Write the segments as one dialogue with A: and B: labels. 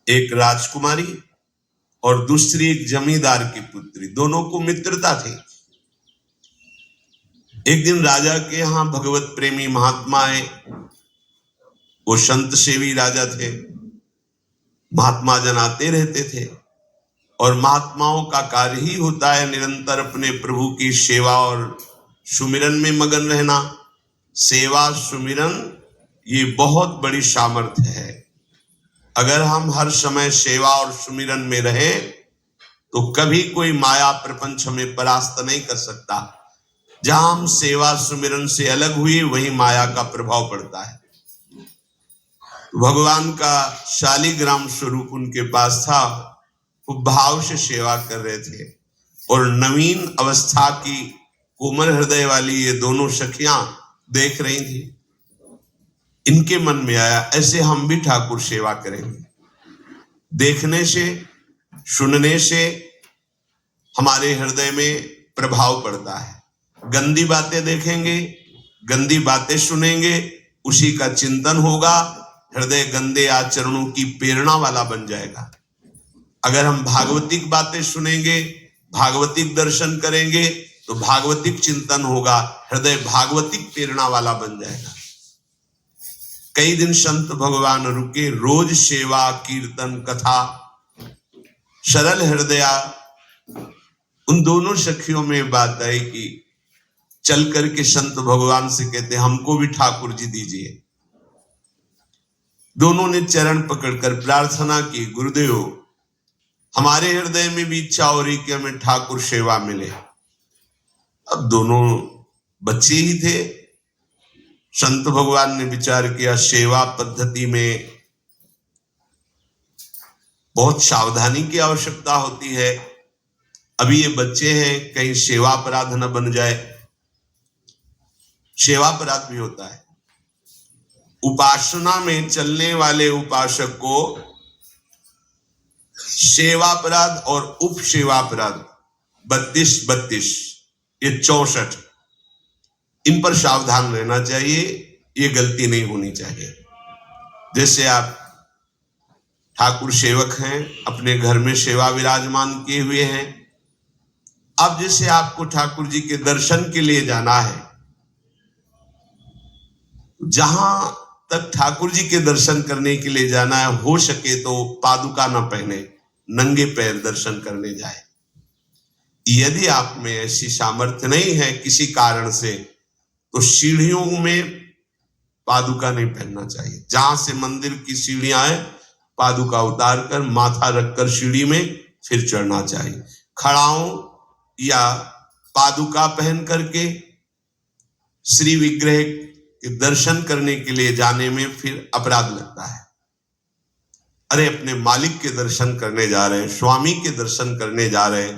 A: एक राजकुमारी और दूसरी एक जमींदार की पुत्री, दोनों को मित्रता थी। एक दिन राजा के यहाँ भगवत प्रेमी महात्मा आए। वो संत सेवी राजा थे। महात्मा जन आते रहते थे और महात्माओं का कार्य ही होता है निरंतर अपने प्रभु की सेवा और सुमिरन में मगन रहना। सेवा सुमिरन ये बहुत बड़ी सामर्थ्य है। अगर हम हर समय सेवा और सुमिरन में रहे तो कभी कोई माया प्रपंच हमें परास्त नहीं कर सकता। जहां हम सेवा सुमिरन से अलग हुए वहीं माया का प्रभाव पड़ता है। भगवान का शालिग्राम स्वरूप उनके पास था। वो भाव से सेवा कर रहे थे और नवीन अवस्था की कोमल हृदय वाली ये दोनों सखियां देख रही थी। इनके मन में आया ऐसे हम भी ठाकुर सेवा करेंगे। देखने से सुनने से हमारे हृदय में प्रभाव पड़ता है। गंदी बातें देखेंगे, गंदी बातें सुनेंगे, उसी का चिंतन होगा, हृदय गंदे आचरणों की प्रेरणा वाला बन जाएगा। अगर हम भागवतिक बातें सुनेंगे, भागवतिक दर्शन करेंगे तो भागवतिक चिंतन होगा, हृदय भागवतिक प्रेरणा वाला बन जाएगा। कई दिन संत भगवान रुके, रोज सेवा कीर्तन कथा, सरल हृदया। उन दोनों सखियों में बात आई कि चल करके संत भगवान से कहते हमको भी ठाकुर जी दीजिए। दोनों ने चरण पकड़कर प्रार्थना की, गुरुदेव हमारे हृदय में भी इच्छा हो रही कि हमें ठाकुर सेवा मिले। अब दोनों बच्चे ही थे। संत भगवान ने विचार किया सेवा पद्धति में बहुत सावधानी की आवश्यकता होती है। अभी ये बच्चे हैं, कहीं सेवा अपराध न बन जाए। सेवा अपराध भी होता है। उपासना में चलने वाले उपासक को सेवा अपराध और उप सेवा अपराध 32 ये 64, इन पर सावधान रहना चाहिए। ये गलती नहीं होनी चाहिए। जैसे आप ठाकुर सेवक हैं, अपने घर में सेवा विराजमान किए हुए हैं। अब जैसे आपको ठाकुर जी के दर्शन के लिए जाना है, जहां तक ठाकुर जी के दर्शन करने के लिए जाना है, हो सके तो पादुका न पहने, नंगे पैर दर्शन करने जाए। यदि आप में ऐसी सामर्थ्य नहीं है किसी कारण से, तो सीढ़ियों में पादुका नहीं पहनना चाहिए। जहां से मंदिर की सीढ़ियां हैं, पादुका उतार कर माथा रखकर सीढ़ी में फिर चढ़ना चाहिए। खड़ाओं या पादुका पहन करके श्री विग्रह के दर्शन करने के लिए जाने में फिर अपराध लगता है। अरे अपने मालिक के दर्शन करने जा रहे हैं, स्वामी के दर्शन करने जा रहे हैं,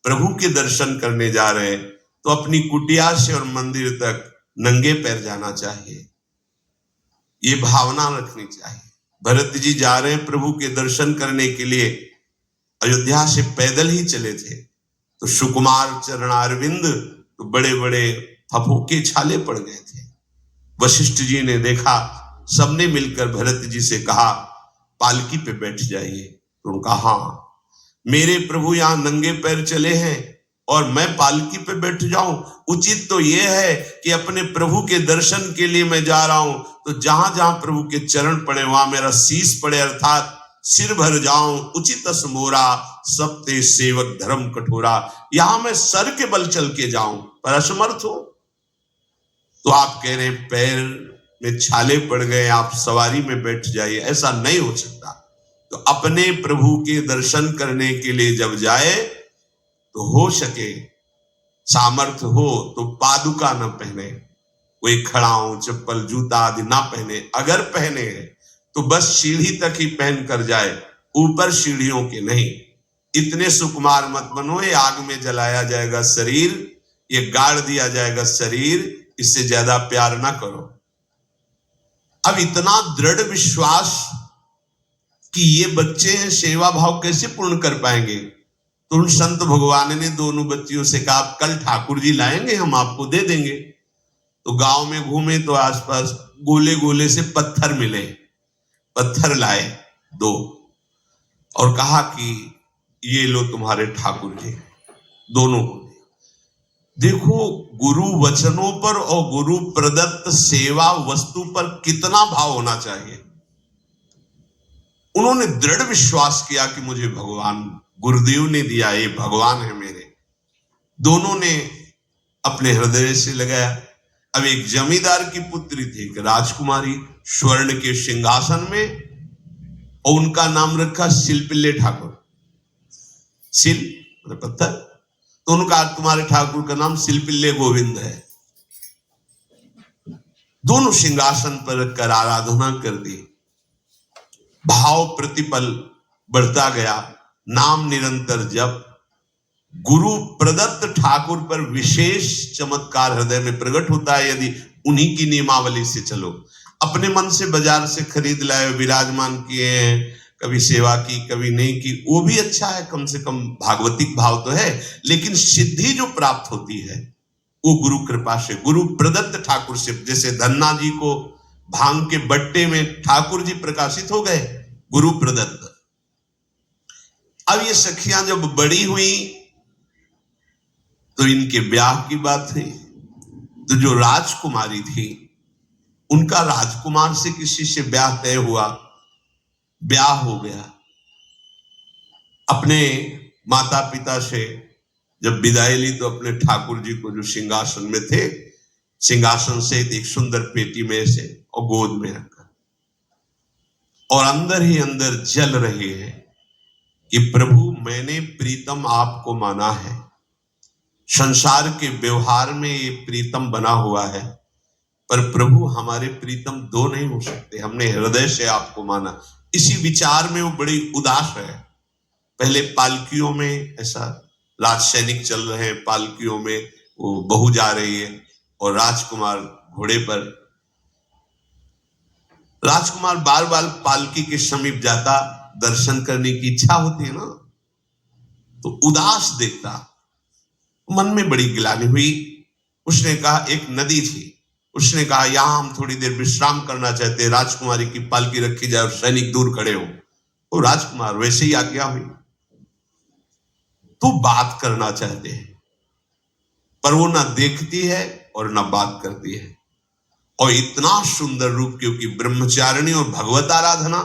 A: प्रभु के दर्शन करने जा रहे हैं, तो अपनी कुटिया से और मंदिर तक नंगे पैर जाना चाहिए। ये भावना रखनी चाहिए। भरत जी जा रहे हैं प्रभु के दर्शन करने के लिए, अयोध्या से पैदल ही चले थे, तो सुकुमार चरणारविंद तो बड़े बड़े फफोके छाले पड़ गए थे। वशिष्ठ जी ने देखा, सबने मिलकर भरत जी से कहा पालकी पे बैठ जाइए। तो उनका हाँ, मेरे प्रभु यहाँ नंगे पैर चले हैं और मैं पालकी पे बैठ जाऊं? उचित तो यह है कि अपने प्रभु के दर्शन के लिए मैं जा रहा हूं, तो जहां जहां प्रभु के चरण पड़े वहां मेरा शीश पड़े, अर्थात सिर भर जाऊं। उचित मोरा सब ते सेवक धर्म कठोरा। यहां मैं सर के बल चल के जाऊं पर असमर्थ हूं। तो आप कह रहे पैर में छाले पड़ गए, आप सवारी में बैठ जाइए, ऐसा नहीं हो सकता। तो अपने प्रभु के दर्शन करने के लिए जब जाए तो हो सके सामर्थ्य हो तो पादुका न पहने, कोई खड़ाऊं चप्पल जूता आदि ना पहने। अगर पहने तो बस सीढ़ी तक ही पहन कर जाए, ऊपर सीढ़ियों के नहीं। इतने सुकुमार मत बनो, ये आग में जलाया जाएगा शरीर, ये गाड़ दिया जाएगा शरीर, इससे ज्यादा प्यार ना करो। अब इतना दृढ़ विश्वास कि ये बच्चे हैं, सेवा भाव कैसे पूर्ण कर पाएंगे? तो उन संत भगवान ने दोनों बच्चियों से कहा कल ठाकुर जी लाएंगे, हम आपको दे देंगे। तो गांव में घूमे तो आसपास गोले गोले से पत्थर मिले, पत्थर लाए 2 और कहा कि ये लो तुम्हारे ठाकुर जी, दोनों को। देखो, गुरु वचनों पर और गुरु प्रदत्त सेवा वस्तु पर कितना भाव होना चाहिए। उन्होंने दृढ़ विश्वास किया कि मुझे भगवान गुरुदेव ने दिया, ये भगवान है मेरे। दोनों ने अपने हृदय से लगाया। अब एक जमींदार की पुत्री थी, एक राजकुमारी, स्वर्ण के सिंहासन में, और उनका नाम रखा शिल्पिल्ले ठाकुर। शिल मतलब पत्थर, तो उनका, तुम्हारे ठाकुर का नाम शिल्पिल्ले गोविंद है। दोनों सिंहासन पर रखकर आराधना कर दी। भाव प्रतिपल बढ़ता गया, नाम निरंतर जप। गुरु प्रदत्त ठाकुर पर विशेष चमत्कार हृदय में प्रकट होता है यदि उन्हीं की नियमावली से चलो। अपने मन से बाजार से खरीद लाए, विराजमान किए हैं, कभी सेवा की कभी नहीं की, वो भी अच्छा है, कम से कम भागवतिक भाव तो है। लेकिन सिद्धि जो प्राप्त होती है वो गुरु कृपा से, गुरु प्रदत्त ठाकुर से। जैसे धन्ना जी को भांग के बट्टे में ठाकुर जी प्रकाशित हो गए, गुरु प्रदत्त। अब ये सखियां जब बड़ी हुई तो इनके ब्याह की बात हुई। तो जो राजकुमारी थी, उनका राजकुमार से किसी से ब्याह तय हुआ, ब्याह हो गया। अपने माता पिता से जब विदाई ली तो अपने ठाकुर जी को, जो सिंहासन में थे, सिंहासन से एक सुंदर पेटी में से और गोद में रखा, और अंदर ही अंदर जल रहे हैं कि प्रभु, मैंने प्रीतम आपको माना है, संसार के व्यवहार में ये प्रीतम बना हुआ है, पर प्रभु हमारे प्रीतम दो नहीं हो सकते, हमने हृदय से आपको माना। इसी विचार में वो बड़ी उदास है। पहले पालकियों में ऐसा, राज सैनिक चल रहे हैं, पालकियों में वो बहू जा रही है और राजकुमार घोड़े पर। राजकुमार बार बार पालकी के समीप जाता, दर्शन करने की इच्छा होती है ना, तो उदास देखता, मन में बड़ी गिलानी हुई। उसने कहा, एक नदी थी, उसने कहा यहां हम थोड़ी देर विश्राम करना चाहते हैं, राजकुमारी की पालकी रखी जाए और सैनिक दूर खड़े हो। तो राजकुमार वैसे ही आज्ञा हुई। तो बात करना चाहते हैं, पर वो ना देखती है और ना बात करती है, और इतना सुंदर रूप, क्योंकि ब्रह्मचारिणी और भगवत आराधना।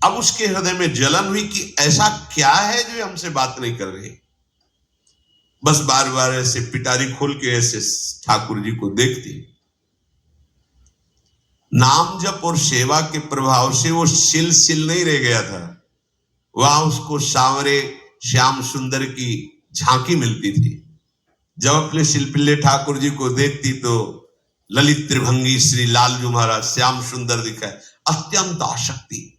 A: अब उसके हृदय में जलन हुई कि ऐसा क्या है जो हमसे बात नहीं कर रही। बस बार बार ऐसे पिटारी खोल के ऐसे ठाकुर जी को देखती। नाम जप और सेवा के प्रभाव से वो सिल नहीं रह गया था, वहां उसको सांवरे श्याम सुंदर की झांकी मिलती थी। जब अपने शिल्पिल्ले ठाकुर जी को देखती तो ललित त्रिभंगी श्री लालजू महाराज श्याम सुंदर दिखाए, अत्यंत आसक्ति।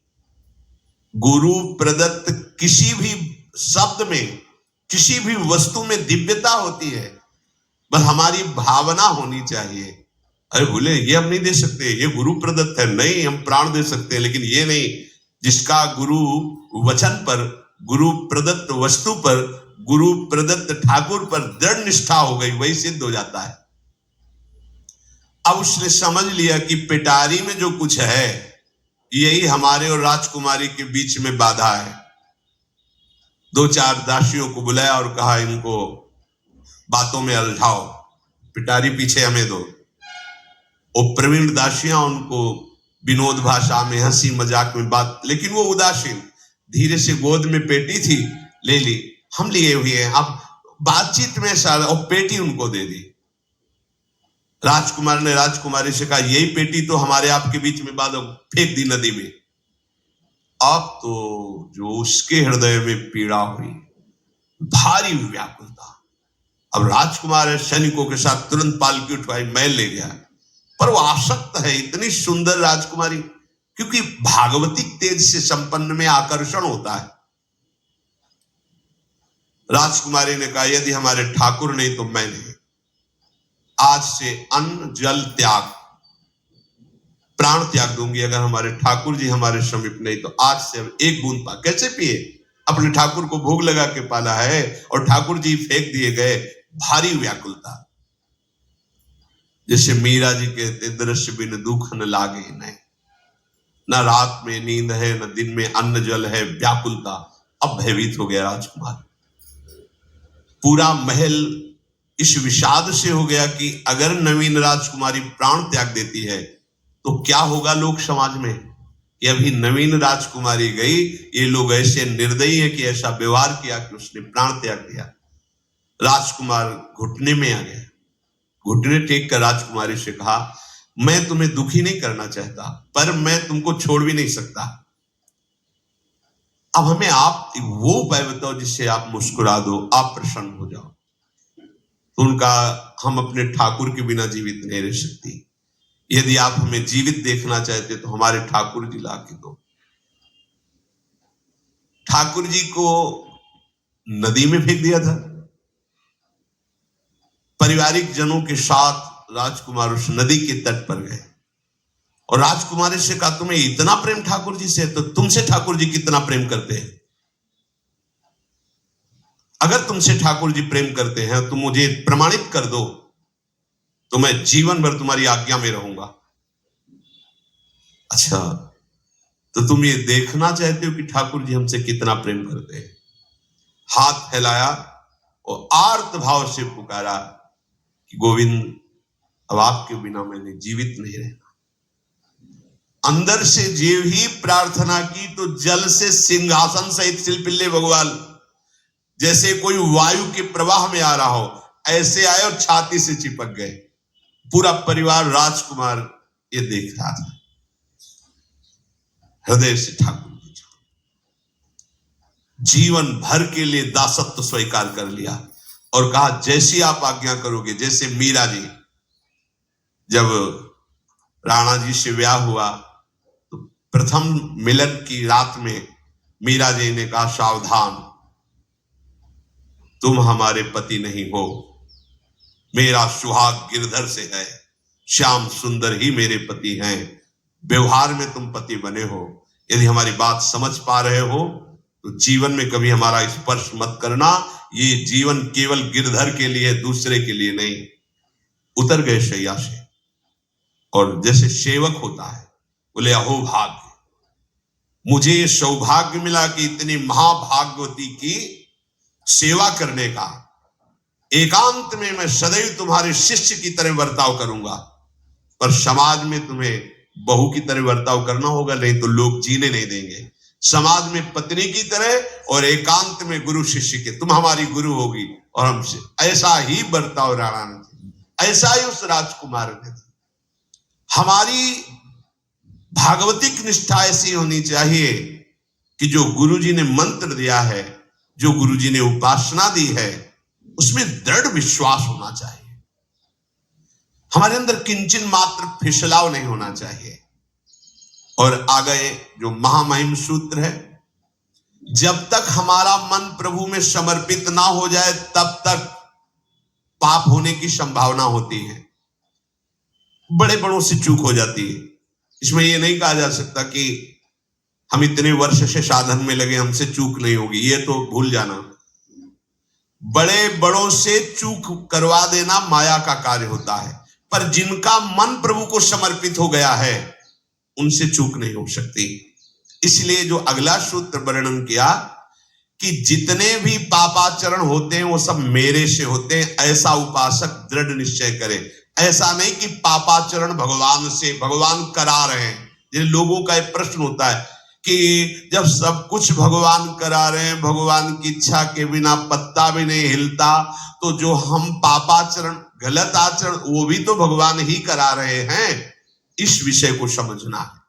A: गुरु प्रदत्त किसी भी शब्द में, किसी भी वस्तु में दिव्यता होती है, बस हमारी भावना होनी चाहिए। अरे बोले ये हम नहीं दे सकते, ये गुरु प्रदत्त है, नहीं हम प्राण दे सकते हैं, लेकिन ये नहीं। जिसका गुरु वचन पर, गुरु प्रदत्त वस्तु पर, गुरु प्रदत्त ठाकुर पर दृढ़ निष्ठा हो गई, वही सिद्ध हो जाता है। अब उसने समझ लिया कि पिटारी में जो कुछ है यही हमारे और राजकुमारी के बीच में बाधा है। दो चार दासियों को बुलाया और कहा, इनको बातों में उलझाओ, पिटारी पीछे हमें दो। और प्रवीण दासियां उनको विनोद भाषा में, हंसी मजाक में बात, लेकिन वो उदासीन। धीरे से गोद में पेटी थी, ले ली, हम लिए हुए हैं। अब बातचीत में सारा, और पेटी उनको दे दी। राजकुमार ने राजकुमारी से कहा, यही पेटी तो हमारे आपके बीच में बात, फेंक दी नदी में। अब तो जो उसके हृदय में पीड़ा हुई, भारी व्याकुलता। अब राजकुमार सैनिकों के साथ तुरंत पालकी उठवाई, महल ले गया। पर वो आसक्त है, इतनी सुंदर राजकुमारी, क्योंकि भागवतिक तेज से संपन्न में आकर्षण होता है। राजकुमारी ने कहा, यदि हमारे ठाकुर नहीं तो मैं नहीं। आज से अन्न जल त्याग, प्राण त्याग दूंगी अगर हमारे ठाकुर जी हमारे समीप नहीं तो। आज से एक बूंद पा, कैसे पिए? अपने ठाकुर को भोग लगा के पाला है और ठाकुर जी फेंक दिए गए। भारी व्याकुलता, जैसे मीरा जी कहते, दृश्य बिन दुख न लागे नहीं। न रात में नींद है, न दिन में अन्न जल है, व्याकुलता। अब भयभीत हो गया राजकुमार। पूरा महल इस विषाद से हो गया कि अगर नवीन राजकुमारी प्राण त्याग देती है तो क्या होगा लोक समाज में, कि अभी नवीन राजकुमारी गई, ये लोग ऐसे निर्दयी है कि ऐसा व्यवहार किया कि उसने प्राण त्याग दिया। राजकुमार घुटने में आ गया, घुटने टेक कर राजकुमारी से कहा, मैं तुम्हें दुखी नहीं करना चाहता, पर मैं तुमको छोड़ भी नहीं सकता। अब हमें आप वो उपाय बताओ जिससे आप मुस्कुरा दो, आप प्रसन्न हो जाओ। तो उनका, हम अपने ठाकुर के बिना जीवित नहीं रह सकती। यदि आप हमें जीवित देखना चाहते तो हमारे ठाकुर जी ला के दो। ठाकुर जी को नदी में फेंक दिया था। पारिवारिक जनों के साथ राजकुमार उस नदी के तट पर गए और राजकुमारी से कहा, तुम्हें इतना प्रेम ठाकुर जी से, तो तुमसे ठाकुर जी कितना प्रेम करते हैं? अगर तुमसे ठाकुर जी प्रेम करते हैं तो मुझे प्रमाणित कर दो, तो मैं जीवन भर तुम्हारी आज्ञा में रहूंगा। अच्छा, तो तुम ये देखना चाहते हो कि ठाकुर जी हमसे कितना प्रेम करते हैं? हाथ फैलाया और आर्त भाव से पुकारा कि गोविंद, अब आपके बिना मैंने जीवित नहीं रहना। अंदर से जीव ही प्रार्थना की तो जल से सिंहासन सहित सिलपिल्ले भगवान जैसे कोई वायु के प्रवाह में आ रहा हो, ऐसे आए और छाती से चिपक गए। पूरा परिवार राजकुमार ये देख रहा था। हृदय से ठाकुर जी जीवन भर के लिए दासत्व स्वीकार कर लिया और कहा, जैसी आप आज्ञा करोगे। जैसे मीरा जी, जब राणा जी से ब्याह हुआ तो प्रथम मिलन की रात में मीरा जी ने कहा, सावधान, तुम हमारे पति नहीं हो, मेरा सुहाग गिरधर से है, श्याम सुंदर ही मेरे पति हैं। व्यवहार में तुम पति बने हो, यदि हमारी बात समझ पा रहे हो तो जीवन में कभी हमारा स्पर्श मत करना। ये जीवन केवल गिरधर के लिए, दूसरे के लिए नहीं। उतर गए शैया से और जैसे सेवक होता है, बोले, अहो भाग्य, मुझे ये सौभाग्य मिला कि इतनी महाभाग्यवती की सेवा करने का। एकांत में मैं सदैव तुम्हारे शिष्य की तरह बर्ताव करूंगा, पर समाज में तुम्हें बहू की तरह बर्ताव करना होगा, नहीं तो लोग जीने नहीं देंगे। समाज में पत्नी की तरह और एकांत में गुरु शिष्य के, तुम हमारी गुरु होगी और हमसे। ऐसा ही बर्ताव राणा ने किया, ऐसा ही उस राजकुमार ने। हमारी भागवतिक निष्ठा ऐसी होनी चाहिए कि जो गुरुजी ने मंत्र दिया है, जो गुरुजी ने उपासना दी है, उसमें दृढ़ विश्वास होना चाहिए। हमारे अंदर किंचन मात्र फिसलाव नहीं होना चाहिए। और आगे जो महामहिम सूत्र है, जब तक हमारा मन प्रभु में समर्पित ना हो जाए तब तक पाप होने की संभावना होती है। बड़े बड़ों से चूक हो जाती है। इसमें यह नहीं कहा जा सकता कि हम इतने वर्ष से साधन में लगे, हमसे चूक नहीं होगी, ये तो भूल जाना। बड़े बड़ों से चूक करवा देना माया का कार्य होता है, पर जिनका मन प्रभु को समर्पित हो गया है उनसे चूक नहीं हो सकती। इसलिए जो अगला सूत्र वर्णन किया कि जितने भी पापाचरण होते हैं वो सब मेरे से होते हैं, ऐसा उपासक दृढ़ निश्चय करे। ऐसा नहीं कि पापाचरण भगवान से, भगवान करा रहे हैं। जिन लोगों का एक प्रश्न होता है कि जब सब कुछ भगवान करा रहे हैं, भगवान की इच्छा के बिना पत्ता भी नहीं हिलता, तो जो हम पापाचरण, गलत आचरण, वो भी तो भगवान ही करा रहे हैं। इस विषय को समझना है।